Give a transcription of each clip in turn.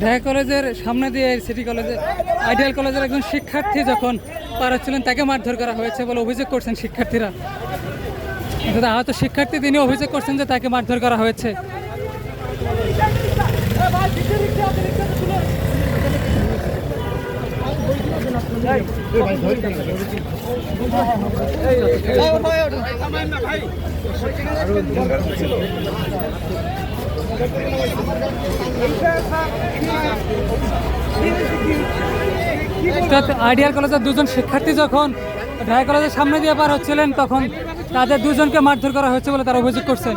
ঢাকা কলেজের সামনে দিয়ে সিটি কলেজের আইডিয়াল কলেজের একজন শিক্ষার্থী যখন পার হচ্ছিলেন তাকে মারধর করা হয়েছে বলে অভিযোগ করছেন শিক্ষার্থীরা। আহত শিক্ষার্থী তিনি অভিযোগ করছেন যে তাকে মারধর করা হয়েছে। আইডিয়াল কলেজের দুজন শিক্ষার্থী যখন ঢাকা কলেজের সামনে দিয়ে পার হচ্ছিলেন তখন তাদের দুজনকে মারধর করা হয়েছে বলে তারা অভিযোগ করছেন।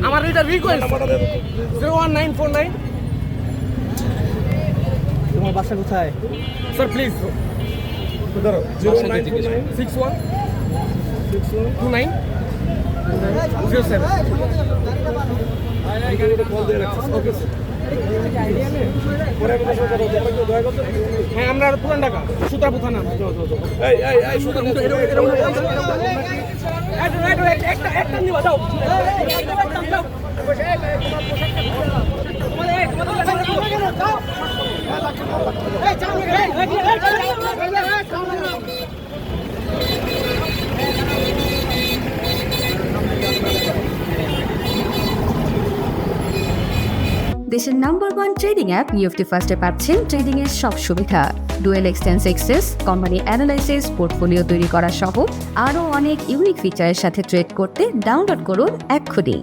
আমার রিটার রিকোয়েস্ট 01949। তোমার বাসা কোথায় স্যার প্লিজ ধরো 01961 29 07। ওকে হ্যাঁ আমরা পুরান ঢাকা সুতারপুর থানা। একটা নিবা যাও দেশের নাম্বার 1 ট্রেডিং অ্যাপ ইএফটি ফার্স্টে পাচ্ছেন ট্রেডিং এর সব সুবিধা, dual exchange access, company analysis, portfolio তৈরি করা সহ আরও অনেক ইউনিক ফিচারের সাথে ট্রেড করতে ডাউনলোড করুন এক্ষুনি।